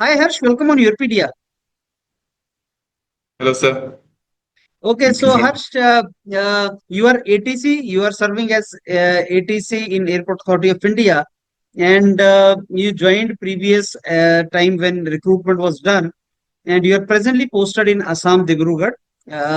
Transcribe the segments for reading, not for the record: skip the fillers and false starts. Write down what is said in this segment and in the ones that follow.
Hi Harsh, welcome on Europedia. Hello, sir. Okay, Thank you so for. Harsh, you are ATC, you are serving as ATC in Airport Authority of India, and you joined previous time when recruitment was done, and you are presently posted in Assam, Dibrugarh.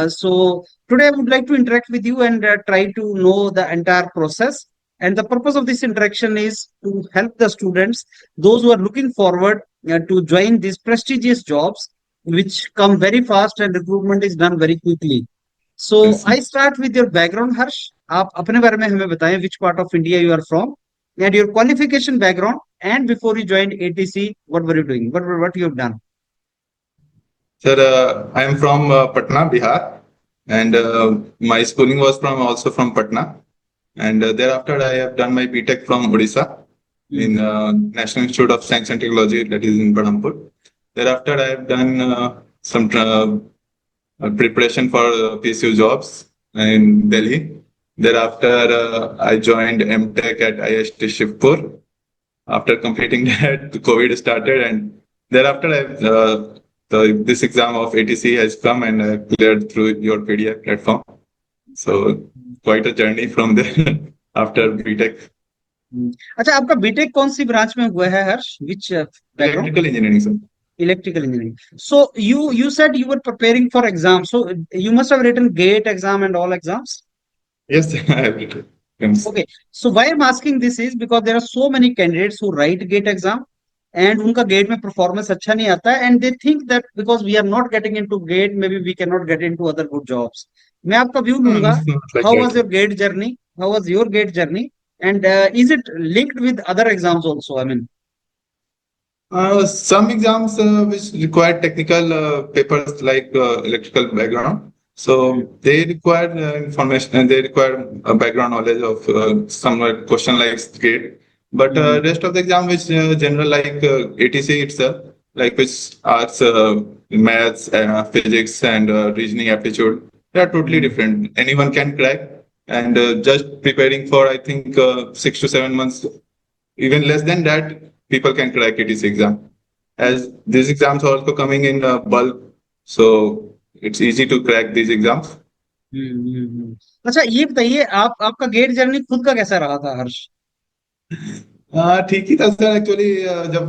So today I would like to interact with you and try to know the entire process. And the purpose of this interaction is to help the students, those who are looking forward to join these prestigious jobs, which come very fast and recruitment is done very quickly. So Yes, sir. I start with your background, Harsh. आप अपने बारे में हमें बताएं which part of India you are from and your qualification background. And before you joined ATC, what were you doing? What you have done? Sir, I am from Patna, Bihar, and my schooling was from also from Patna. And thereafter, I have done my BTech from Odisha in Hmm. National Institute of Science and Technology, that is in Berhampur. Thereafter, I have done some preparation for PSU jobs in Delhi. Thereafter, I joined MTech at IST Shivpur. After completing that, the COVID started, and thereafter, this exam of ATC has come and I cleared through your PDF platform. So quite a journey from there after BTech. अच्छा आपका BTech कौन सी branch में हुआ है हर्ष विच background Electrical engineering, sir. electrical engineering so you said you were preparing for exams so you must have written gate exam and all exams. Yes, I have written. Yes. Okay, so why I'm asking this is because there are so many candidates who write GATE exam and उनका GATE में performance अच्छा नहीं आता है and they think that because we are not getting into GATE maybe we cannot get into other good jobs. मैं आपका view No, लूंगा. it's not like How was that. your GATE journey? How was your GATE journey? And is it linked with other exams also? I mean, Some exams which require technical papers like electrical background, hmm, so they require information and they require a background knowledge of some question like gate. But hmm, rest of the exam which general like ATC itself, like which arts, maths, physics, and reasoning aptitude, they are totally hmm, different. Anyone can crack, and just preparing for I think 6 to 7 months, even less than that, people can crack ATC exam. As these exams are also coming in bulk, so it's easy to crack these exams. अच्छा ये बताइए आप आपका GATE journey खुद का कैसा रहा था हर्ष? ठीक ही था सर एक्चुअली। जब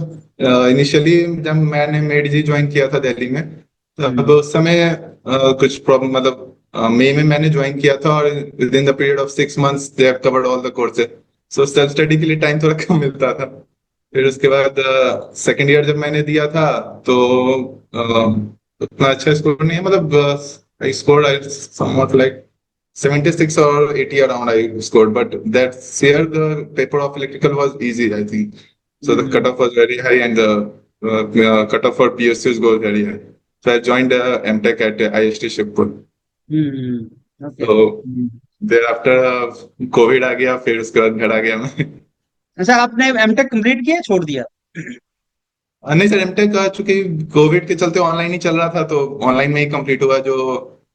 इनिशियली जब मैंने मेडजी ज्वाइन किया था दिल्ली में, तब हम्म, उस समय कुछ प्रॉब्लम मतलब मई में मैंने ज्वाइन किया था और with in the period of 6 months they have covered all the courses. So self study के लिए टाइम थोड़ा कम मिलता था। फिर उसके बाद सेकेंड ईयर जब मैंने दिया था तो उतना अच्छा स्कोर नहीं है, मतलब I score I somewhat like 76 or 80 around I scored, but that year the paper of electrical was easy, I think. So the hmm, cutoff was very high and the cutoff for PSUs was very high. So I joined MTech at IST Shivpur. Okay. So thereafter COVID आ गया, फिर उसके बाद घर आ गया मैं। अच्छा आपने MTech complete किया छोड़ दिया? नहीं सर, एमटेक चूंकि कोविड के चलते ऑनलाइन ही चल रहा था तो ऑनलाइन में ही कंप्लीट हुआ। जो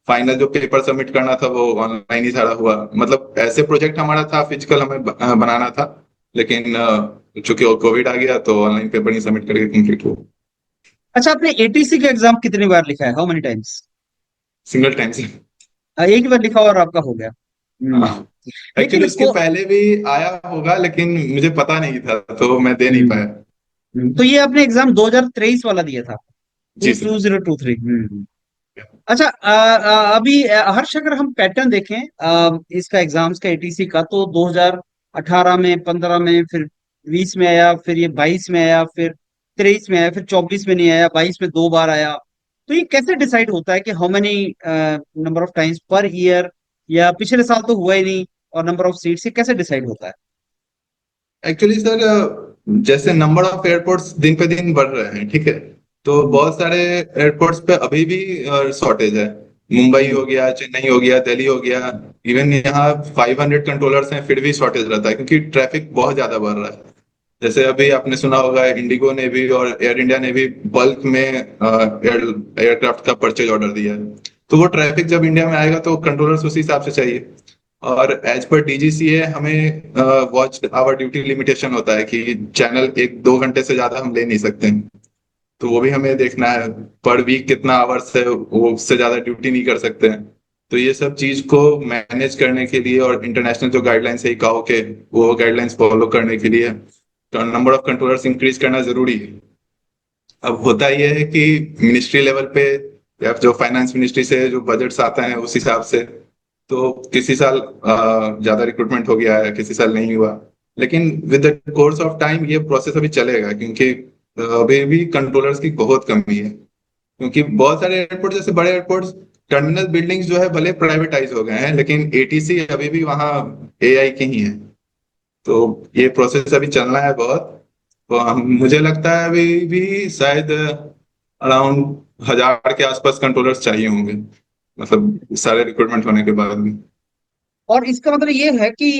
फाइनल जो पेपर सबमिट करना था वो ऑनलाइन ही सारा हुआ। मतलब ऐसे प्रोजेक्ट हमारा था, फिजिकल हमें बनाना था, लेकिन चूंकि कोविड आ गया तो ऑनलाइन पेपर ही सबमिट करके कंप्लीट हुआ। अच्छा आपने एटीसी का एग्जाम कितनी बार लिखा है? How many times? Single time से। एक ही बार लिखा और आपका हो गया. हाँ, लेकिन एक्चुअली उसके इसको पहले भी आया होगा लेकिन मुझे पता नहीं था तो मैं दे नहीं पाया। तो ये आपने एग्जाम 2023 वाला दिया था? जी टू सर। 2023. अच्छा अभी हर्ष अगर हम पैटर्न देखें इसका एग्जाम्स का एटीसी का तो 2018 में, 15 में, फिर 20 में आया, फिर ये 22 में आया, फिर 23 में आया, फिर 24 में नहीं आया, 22 में 2 बार आया. तो ये कैसे डिसाइड होता है कि how many number of times per year, या पिछले साल तो हुआ ही नहीं, और नंबर ऑफ सीट्स ये कैसे डिसाइड होता है? एक्चुअली सर जैसे नंबर ऑफ एयरपोर्ट्स दिन पे दिन बढ़ रहे हैं, ठीक है, तो हम्म, बहुत सारे एयरपोर्ट्स पे अभी भी शॉर्टेज है। मुंबई हम्म, हो गया, चेन्नई हो गया, दिल्ली हो गया। इवन यहाँ 500 कंट्रोलर्स हैं फिर भी शॉर्टेज रहता है क्योंकि ट्रैफिक बहुत ज्यादा बढ़ रहा है। जैसे अभी आपने सुना होगा इंडिगो ने भी और एयर इंडिया ने भी बल्क में एयरक्राफ्ट का परचेज ऑर्डर दिया है। तो वो ट्रैफिक जब इंडिया में आएगा तो कंट्रोलर्स उसी हिसाब से चाहिए। और एज पर डीजीसीए हमें वॉच आवर ड्यूटी लिमिटेशन होता है कि चैनल 1-2 घंटे से ज्यादा हम ले नहीं सकते हैं। तो वो भी हमें देखना है, पर वीक कितना आवर्स है, वो उससे ज्यादा ड्यूटी नहीं कर सकते हैं। तो ये सब चीज को मैनेज करने के लिए और इंटरनेशनल जो गाइडलाइंस है ICAO के, वो गाइडलाइंस फॉलो करने के लिए तो नंबर ऑफ कंट्रोलर्स इंक्रीज करना जरूरी है। अब होता यह है कि मिनिस्ट्री लेवल पे या जो फाइनेंस मिनिस्ट्री से जो बजट्स आता है उस हिसाब से, तो किसी साल ज्यादा रिक्रूटमेंट हो गया है, किसी साल नहीं हुआ। लेकिन with the course of time ये प्रोसेस अभी चलेगा, क्योंकि अभी भी कंट्रोलर्स की बहुत कमी है। क्योंकि बहुत सारे एयरपोर्ट, जैसे बड़े एयरपोर्ट, टर्मिनल बिल्डिंग्स जो है भले प्राइवेटाइज हो गए हैं, लेकिन ATC अभी भी वहाँ AI की ही है। तो ये प्रोसेस अभी चलना है बहुत। तो हम, मुझे लगता है अभी भी शायद अराउंड 1000 के आसपास कंट्रोलर्स चाहिए होंगे, मतलब सारे रिक्रूटमेंट होने के बाद भी। और इसका मतलब ये है कि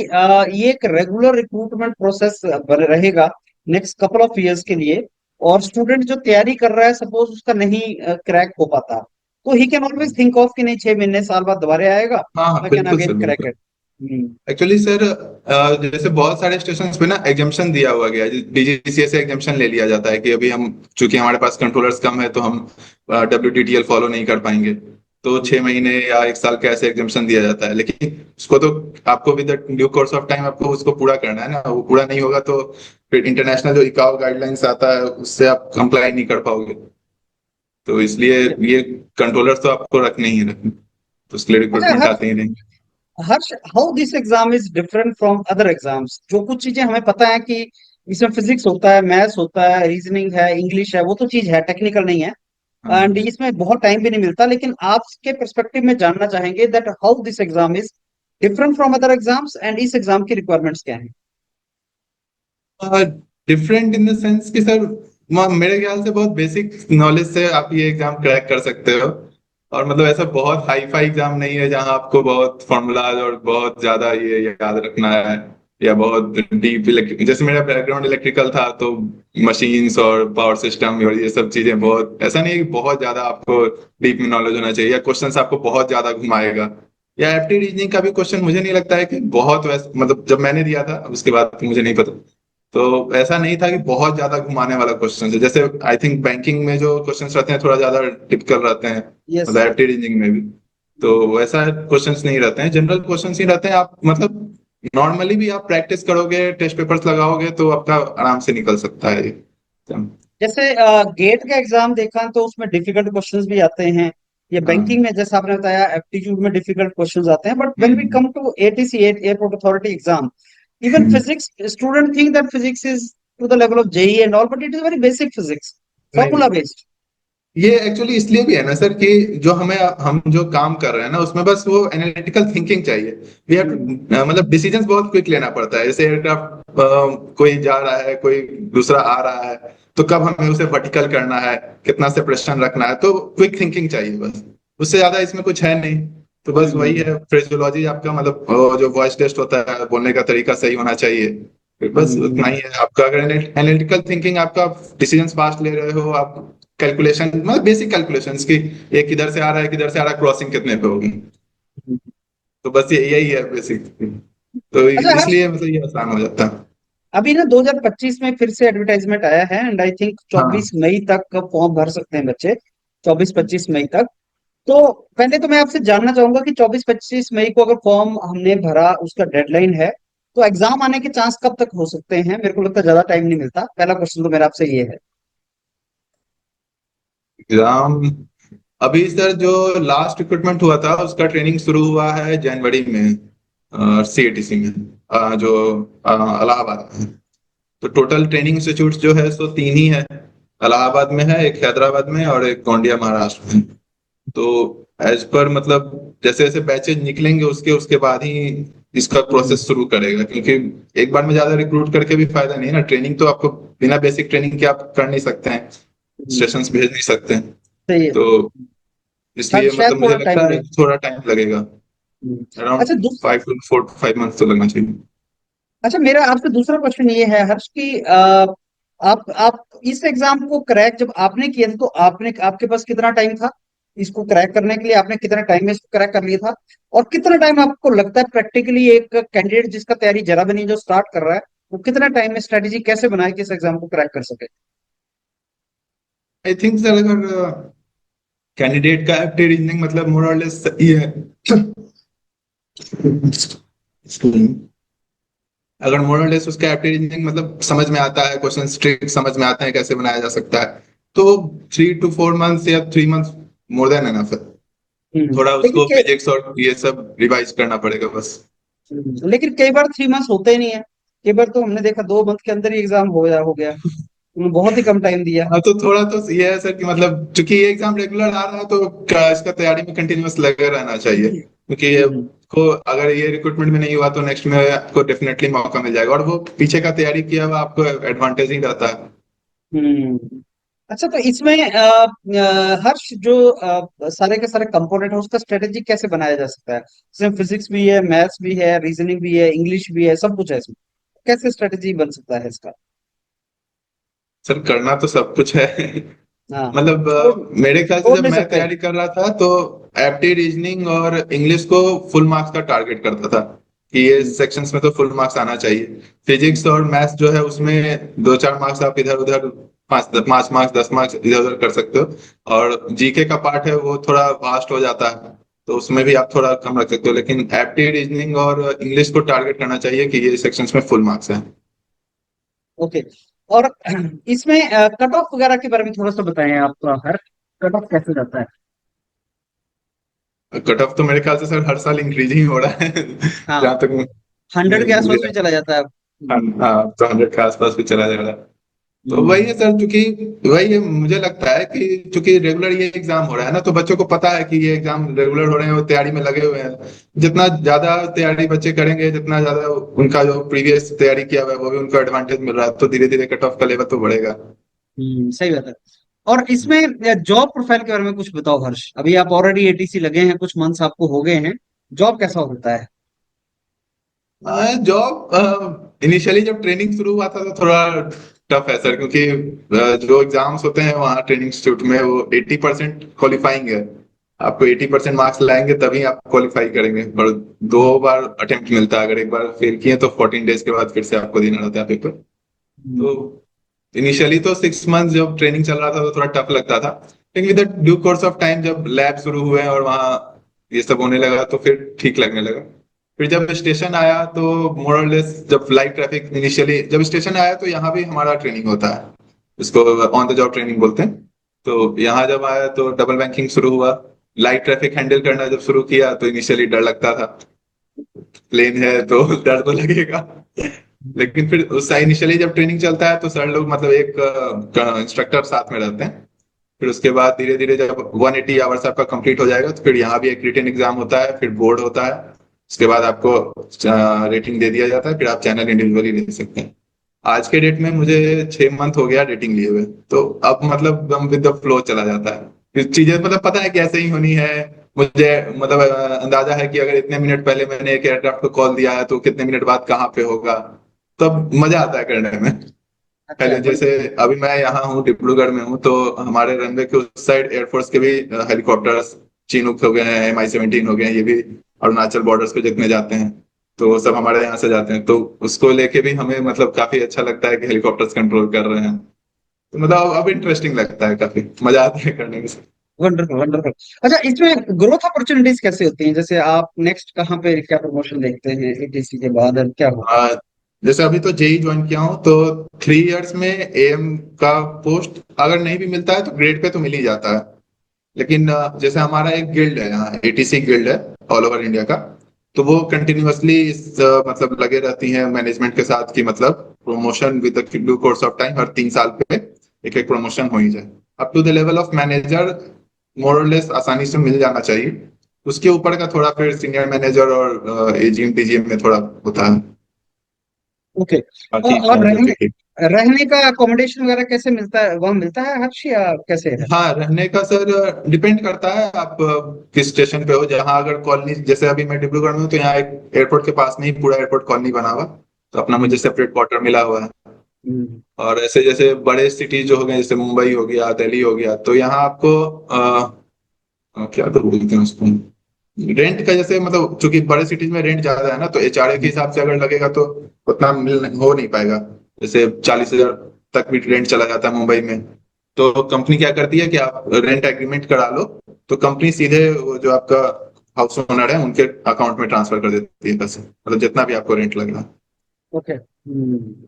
ये एक रेगुलर रिक्रूटमेंट प्रोसेस रहेगा नेक्स्ट कपल ऑफ इयर्स के लिए। और स्टूडेंट जो तैयारी कर रहा है, सपोज उसका नहीं क्रैक हो पाता, तो he can always think of कि नहीं 6 महीने साल बाद दोबारा आएगा, हाँ हाँ, आई कैन बिल्कुल अगेन सर, क्रैक बिल्कुल। इट। एक्चुअली सर, जैसे बहुत सारे स्टेशन पे ना एग्जाम्पशन दिया हुआ गया है, DGCA से एग्जाम्पशन ले लिया जाता है कि अभी हम, चूंकि हमारे पास कंट्रोलर्स कम है, तो हम WTTL फॉलो नहीं कर पाएंगे। तो 6 महीने या 1 साल का ऐसे एग्जाम्पशन दिया जाता है, लेकिन उसको तो आपको with due course of time आपको उसको पूरा करना है ना। वो पूरा नहीं होगा तो फिर इंटरनेशनल जो ICAO गाइडलाइंस आता है उससे आप कंप्लाई नहीं कर पाओगे। तो इसलिए ये कंट्रोलर्स तो आपको रखने ही रखने, तो उसके लिए अच्छा रिक्रूटमेंट हर्ष, आते ही रहेंगे। Harsh, how this exam is different from other exams? जो कुछ चीजें हमें पता है कि इसमें फिजिक्स होता है, मैथ्स होता है, रीजनिंग है, इंग्लिश है, वो तो चीज है, टेक्निकल नहीं है, एंड हाँ इसमें बहुत टाइम भी नहीं मिलता। लेकिन आपके पर्सपेक्टिव में जानना चाहेंगे that how this exam is different from other exams, and इस एग्जाम की रिक्वायरमेंट्स क्या हैं? डिफरेंट इन द सेंस कि सर, मेरे ख्याल से बहुत बेसिक नॉलेज से आप ये एग्जाम क्रैक कर सकते हो। और मतलब ऐसा बहुत हाई फाई एग्जाम नहीं है जहां आपको बहुत फॉर्मूलाज और बहुत ज्यादा ये याद रखना है, या बहुत डीप। जैसे मेरा बैकग्राउंड इलेक्ट्रिकल था, तो मशीन्स और पावर सिस्टम और ये सब चीजें, बहुत ऐसा नहीं है कि बहुत ज्यादा आपको डीप में नॉलेज होना चाहिए, या क्वेश्चंस आपको बहुत ज्यादा घुमाएगा। या एप्टी रीजनिंग का भी क्वेश्चन मुझे नहीं लगता है कि बहुत वैसे, मतलब जब मैंने दिया था उसके बाद तो मुझे नहीं पता। तो ऐसा नहीं था कि बहुत ज्यादा घुमाने वाला क्वेश्चन है, जैसे आई थिंक बैंकिंग में जो क्वेश्चंस रहते हैं थोड़ा ज्यादा टिपिकल रहते हैं, यस। मतलब एप्टी रीजनिंग में भी। तो वैसा क्वेश्चंस नहीं रहते हैं, जनरल क्वेश्चंस ही रहते हैं। आप मतलब नॉर्मली भी आप प्रैक्टिस करोगे, टेस्ट पेपर्स लगाओगे, तो आपका आराम से निकल सकता है ये। जैसे गेट का एग्जाम देखा तो उसमें डिफिकल्ट क्वेश्चंस भी आते हैं, ये हाँ। बैंकिंग में जैसे आपने बताया एप्टीट्यूड में डिफिकल्ट क्वेश्चंस आते हैं, but when we hmm, come to ATC airport authority exam, even hmm. Physics, student think that physics is to the level of JE and all, but it is very basic physics, formula नहीं, based. ये actually इसलिए भी है ना sir कि जो हम जो काम कर रहे हैं ना उसमें बस वो एनालिटिकल थिंकिंग चाहिए। वी हैव टू, मतलब डिसीजंस बहुत क्विक लेना पड़ता है। जैसे एयरक्राफ्ट कोई जा रहा है, कोई दूसरा आ रहा है, तो कब हमें उसे वर्टिकल करना है, कितना सेपरेशन रखना है, तो क्विक थिंकिंग चाहिए बस। उससे ज्यादा इसमें कुछ है नहीं। तो बस वही है, फ्रेजोलॉजी आपका, मतलब जो वॉइस टेस्ट होता है, बोलने का तरीका सही होना चाहिए। फिर बस उतना ही है आपका। अगर एनालिटिकल थिंकिंग, आपका डिसीजंस फास्ट ले रहे हो आप, कैलकुलेशन, मतलब बेसिक कैलकुलेशंस की, एक किधर से आ रहा है, किधर से आ रहा है, क्रॉसिंग कितने पे होगी, तो बस ये यही है बेसिक। तो अच्छा हर्ष, इसलिए मतलब ये आसान हो जाता है। अभी ना 2025 में फिर से एडवर्टाइजमेंट आया है, एंड आई थिंक 24 हाँ। मई तक फॉर्म भर सकते हैं बच्चे, 24-25 मई तक। तो पहले तो मैं आपसे जानना चाहूंगा कि 24-25 मई को अगर फॉर्म हमने भरा, उसका डेडलाइन है, तो एग्जाम आने के चांस कब तक हो सकते हैं? मेरे को लगता है ज्यादा टाइम नहीं मिलता। पहला क्वेश्चन तो मेरा आपसे ये है। एग्जाम, अभी सर जो लास्ट रिक्रूटमेंट हुआ था उसका ट्रेनिंग शुरू हुआ है जनवरी में, CATC में, जो इलाहाबाद में। तो टोटल ट्रेनिंग इंस्टीट्यूट जो है सो 3 ही है। इलाहाबाद में है, एक हैदराबाद में, और एक गोंडिया महाराष्ट्र में। तो एज पर मतलब जैसे जैसे बैचेज निकलेंगे उसके उसके बाद ही इसका हम्म, प्रोसेस शुरू करेगा, क्योंकि एक बार में ज्यादा रिक्रूट करके भी फायदा नहीं है ना। ट्रेनिंग तो आपको बिना बेसिक ट्रेनिंग के आप कर नहीं सकते हैं, हम्म, स्टेशन भेज नहीं सकते हैं। सही है। तो शायद इसलिए शायद मतलब मुझे थोड़ा टाइम लगता है ले। कि थोड़ा टाइम लगेगा, हम्म। अच्छा अराउंड 5 to 4 to 5 months तो लगना चाहिए। अच्छा, मेरा आपसे दूसरा क्वेश्चन ये है हर्ष कि आप इस एग्जाम को क्रैक जब आपने किया था, तो आपने आपके पास कितना टाइम था इसको क्रैक करने के लिए? आपने कितना टाइम में इसको क्रैक कर लिया था? और कितना टाइम आपको लगता है प्रैक्टिकली एक कैंडिडेट जिसका तैयारी जरा भी नहीं, जो स्टार्ट कर रहा है, वो कितना टाइम में स्ट्रेटेजी कैसे बनाए कि इस एग्जाम को क्रैक कर सके? आई थिंक सर अगर कैंडिडेट का एप्टी रीजनिंग मतलब मोर और लेस सही है अगर मोर और लेस उसका एप्टी रीजनिंग मतलब समझ में आता है, क्वेश्चन ट्रिक समझ में आते हैं कैसे बनाया जा सकता है, तो 3 to 4 months या 3 months मोर देन एनफ है। थोड़ा लेकिन उसको फिजिक्स और ये सब रिवाइज करना पड़ेगा बस। लेकिन कई बार 3 मंथ्स होते ही नहीं है। कई बार तो हमने देखा 2 मंथ के अंदर ही एग्जाम हो गया। बहुत ही कम टाइम दिया। हाँ तो थोड़ा तो ये है सर कि मतलब चूंकि ये एग्जाम रेगुलर आ रहा है तो इसका तैयारी में कंटिन्यूअस लगे रहना चाहिए, क्योंकि ये हम्म, को अगर ये रिक्रूटमेंट में नहीं हुआ तो नेक्स्ट में आपको डेफिनेटली मौका मिल जाएगा, और वो पीछे का तैयारी किया हुआ आपको एडवांटेज ही रहता है। हम्म। अच्छा, तो इसमें हर्ष जो सारे के सारे कंपोनेंट है उसका स्ट्रेटेजी कैसे बनाया जा सकता है? इसमें फिजिक्स भी है, मैथ्स भी है, रीजनिंग भी है, इंग्लिश भी है, सब कुछ है इसमें। कैसे स्ट्रेटेजी बन सकता है इसका? सर करना तो सब कुछ है हाँ, मतलब छोड़ मेरे ख्याल से छोड़ जब नहीं मैं सकते। तैयारी कर रहा था तो एप्टी रीजनिंग और इंग्लिश को फुल मार्क्स का टारगेट करता था कि ये हम्म, सेक्शंस में तो फुल मार्क्स आना चाहिए। फिजिक्स और मैथ्स जो है उसमें 2-4 मार्क्स आप इधर उधर, 5-5 मार्क्स 10 मार्क्स इधर उधर कर सकते हो, और जीके का पार्ट है वो थोड़ा वास्ट हो जाता है तो उसमें भी आप थोड़ा कम रख सकते हो, लेकिन एप्टी रीजनिंग और इंग्लिश को टारगेट करना चाहिए कि ये सेक्शंस में फुल मार्क्स है। ओके। और इसमें कट ऑफ वगैरह के बारे में थोड़ा सा बताएं आप। हर कट ऑफ कैसे जाता है? कट ऑफ तो मेरे ख्याल से सर हर साल इंक्रीज ही हो रहा है हाँ, जहां तक 100 के मुझे, आसपास भी चला जाता है। हाँ हाँ, तो 100 के आसपास भी चला जा रहा है। तो वही हम्म, है सर, क्योंकि वही है, मुझे लगता है कि चूंकि रेगुलर ये एग्जाम हो रहा है ना तो बच्चों को पता है कि ये एग्जाम रेगुलर हो रहे हैं, वो तैयारी में लगे हुए हैं। जितना ज्यादा तैयारी बच्चे करेंगे, जितना ज्यादा उनका जो प्रीवियस तैयारी किया हुआ है वो भी उनको एडवांटेज मिल रहा है, तो धीरे धीरे कट ऑफ का लेवल तो बढ़ेगा। सही बात है। और इसमें जॉब प्रोफाइल के बारे में कुछ बताओ हर्ष। अभी आप ऑलरेडी एटीसी लगे हैं, कुछ मंथ्स आपको हो गए हैं। जॉब कैसा होता है? जॉब इनिशियली जब ट्रेनिंग शुरू हुआ था तो थोड़ा टफ है सर, क्योंकि जो एग्जाम्स होते हैं वहाँ ट्रेनिंग इंस्टीट्यूट में वो 80% क्वालिफाइंग है। आपको 80% मार्क्स लाएंगे तभी आप क्वालिफाई करेंगे, और 2 बार अटेम्प्ट मिलता है, अगर एक बार फेल किए तो 14 डेज के बाद फिर से आपको देना रहता है पेपर। हम्म, तो इनिशियली तो 6 मंथ जब ट्रेनिंग चल रहा था तो थोड़ा टफ लगता था, लेकिन with due course of time जब लैब शुरू हुए और वहाँ ये सब होने लगा तो फिर ठीक लगने लगा। फिर जब स्टेशन आया तो मोर और लेस जब लाइट ट्रैफिक, इनिशियली जब स्टेशन आया तो यहाँ भी हमारा ट्रेनिंग होता है, इसको ऑन द जॉब ट्रेनिंग बोलते हैं। तो यहाँ जब आया तो डबल बैंकिंग शुरू हुआ, लाइट ट्रैफिक हैंडल करना जब शुरू किया तो इनिशियली डर लगता था, प्लेन है तो डर तो लगेगा। लेकिन फिर उस इनिशियली जब ट्रेनिंग चलता है तो सर लोग मतलब एक इंस्ट्रक्टर साथ में रहते हैं। फिर उसके बाद धीरे धीरे जब 180 आवर्स आपका कंप्लीट हो जाएगा तो फिर यहाँ भी एक रिटन एग्जाम होता है, फिर बोर्ड होता है। उसके बाद आपको रेटिंग दे दिया जाता है, फिर आप चैनल इंडिविजुअली ले सकते हैं। आज के डेट में मुझे 6 मंथ हो गया रेटिंग लिए हुए, तो अब मतलब हम विद द फ्लो चला जाता है। फिर चीजें मतलब पता है कैसे ही होनी है। मुझे मतलब अंदाजा है कि अगर इतने मिनट पहले मैंने एक एयरक्राफ्ट को कॉल दिया है तो कितने मिनट बाद कहाँ पे होगा, तब मजा आता है करने में। अच्छा, पहले जैसे अभी मैं यहाँ हूँ डिब्रूगढ़ में हूँ तो हमारे रनवे के उस साइड एयरफोर्स के भी हेलीकॉप्टर्स, चिनूक हो गए हैं, MI-17 हो गए हैं, ये भी अरुणाचल बॉर्डर्स पे जितने जाते हैं तो वो सब हमारे यहाँ से जाते हैं, तो उसको लेके भी हमें मतलब काफी अच्छा लगता है कि हेलीकॉप्टर्स कंट्रोल कर रहे हैं। तो मतलब अब इंटरेस्टिंग लगता है, काफी मजा आता है करने में। Wonderful wonderful. अच्छा, इसमें ग्रोथ अपॉर्चुनिटीज कैसे होती हैं? जैसे आप नेक्स्ट कहाँ पे क्या प्रमोशन देखते हैं एटीसी के बाद, और क्या हो? आ, जैसे अभी तो जेई ज्वाइन किया हूँ तो 3 इयर्स में एएम का पोस्ट अगर नहीं भी मिलता है तो ग्रेड पे तो मिल ही जाता है। लेकिन जैसे हमारा एक गिल्ड है यहाँ, एटीसी गिल्ड है ऑल ओवर इंडिया का, तो वो कंटिन्यूअसली इस मतलब लगे रहती हैं मैनेजमेंट के साथ कि मतलब promotion with due course of time हर 3 साल पे एक एक प्रमोशन हो ही जाए up to the level of manager, more और लेस आसानी से मिल जाना चाहिए। उसके ऊपर का थोड़ा फिर सीनियर मैनेजर और एजीएम टीजीएम में थोड़ा होता है। ओके। बाकी और समझो रहने कि रहने का अकोमोडेशन वगैरह कैसे मिलता है? वहाँ मिलता है हर्ष, या कैसे है? हाँ, रहने का सर डिपेंड करता है आप किस स्टेशन पे हो। जहाँ अगर कॉलोनी, जैसे अभी मैं डिब्रूगढ़ में हूँ तो यहाँ एक एयरपोर्ट के पास में ही पूरा एयरपोर्ट कॉलोनी बना हुआ, तो अपना मुझे हम्म, सेपरेट क्वार्टर मिला हुआ है। हम्म, और ऐसे जैसे बड़े सिटीज जो हो गए जैसे मुंबई हो गया, दिल्ली हो गया, तो यहाँ आपको क्या तो बोलते हैं उसको, रेंट का जैसे मतलब चूंकि बड़े सिटीज में रेंट ज्यादा है ना तो एचआरए के हिसाब से अगर लगेगा तो उतना मिल हो नहीं पाएगा। जैसे 40,000 तक भी रेंट चला जाता है मुंबई में, तो कंपनी क्या करती है कि आप रेंट एग्रीमेंट करा लो, तो कंपनी सीधे वो जो आपका हाउस ओनर है उनके अकाउंट में ट्रांसफर कर देती है पैसे, मतलब जितना भी आपको रेंट लग रहा है। ओके।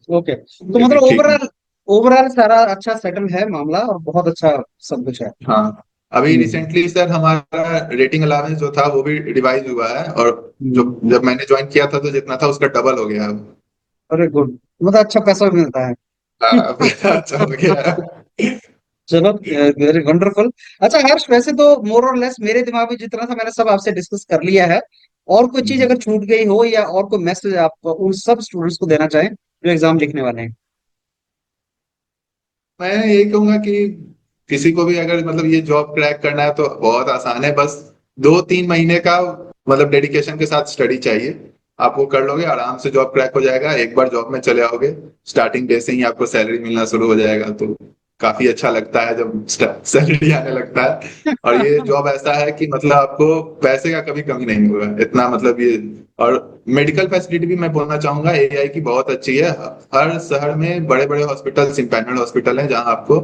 ओके, तो ये भी मतलब ठीक है। ओवरऑल ओवरऑल सारा अच्छा सेटल है मामला और बहुत अच्छा सब कुछ है। हाँ, अभी हम्म। रिसेंटली सर हमारा रेटिंग अलाउंस जो था वो भी रिवाइज हुआ है, और जो हम्म। जब मैंने ज्वाइन किया था तो जितना था उसका डबल हो गया अब। अरे गुड, मतलब अच्छा पैसा भी मिलता है। हाँ, अच्छा हो गया है। चलो, वेरी वंडरफुल। अच्छा हर्ष, वैसे तो मोर और लेस मेरे दिमाग में जितना था मैंने सब आपसे डिस्कस कर लिया है। और कोई चीज अगर छूट गई हो या और कोई मैसेज आप उन सब स्टूडेंट्स को देना चाहें जो एग्जाम लिखने वाले हैं। मैं यही कहूंगा कि किसी को भी अगर मतलब ये जॉब क्रैक करना है तो बहुत आसान है, बस 2-3 महीने का मतलब डेडिकेशन के साथ स्टडी चाहिए। आप वो कर लोगे आराम से जॉब क्रैक हो जाएगा। एक बार जॉब में चले आओगे, स्टार्टिंग डे से ही आपको सैलरी मिलना शुरू हो जाएगा, तो काफी अच्छा लगता है जब सैलरी आने लगता है। और ये जॉब ऐसा है कि मतलब आपको पैसे का कभी कमी नहीं होगा, इतना मतलब ये। और मेडिकल फैसिलिटी भी मैं बोलना चाहूंगा एआई की बहुत अच्छी है। हर शहर में बड़े बड़े हॉस्पिटल, इम्पैनल्ड हॉस्पिटल है जहां आपको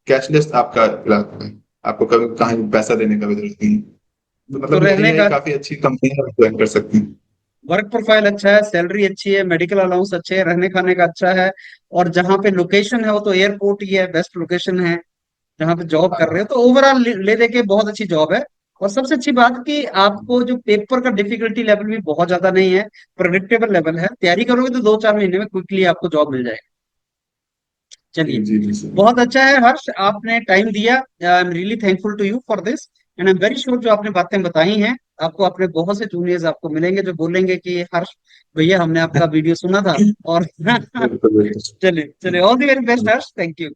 कैशलेस आपका इलाज है। आपको कभी कहीं पैसा देने का भी जरूरत नहीं है। तो तो मतलब रहने एआई का काफी अच्छी कंपनी है, ज्वाइन कर सकते हैं। वर्क प्रोफाइल अच्छा है, सैलरी अच्छी है, मेडिकल अलाउंस अच्छे है, रहने खाने का अच्छा है। और जहाँ पे लोकेशन है वो तो एयरपोर्ट ही है, बेस्ट लोकेशन है जहाँ पे जॉब कर रहे हो। तो ओवरऑल ले दे के बहुत अच्छी जॉब है। और सबसे अच्छी बात कि आपको जो पेपर का डिफिकल्टी लेवल भी बहुत ज्यादा नहीं है, प्रेडिक्टेबल लेवल है। तैयारी करोगे तो 2-4 महीने में क्विकली आपको जॉब मिल जाएगी। जी चलिए, जी जी सर। बहुत अच्छा है हर्ष, आपने टाइम दिया। I am really thankful to you for this. And I am very sure जो आपने बातें बताई हैं, आपको अपने बहुत से जूनियर्स आपको मिलेंगे जो बोलेंगे कि हर्ष भैया हमने आपका वीडियो सुना था। और बिल्कुल बिल्कुल। चलिए चलिए, all the very best Harsh, thank you.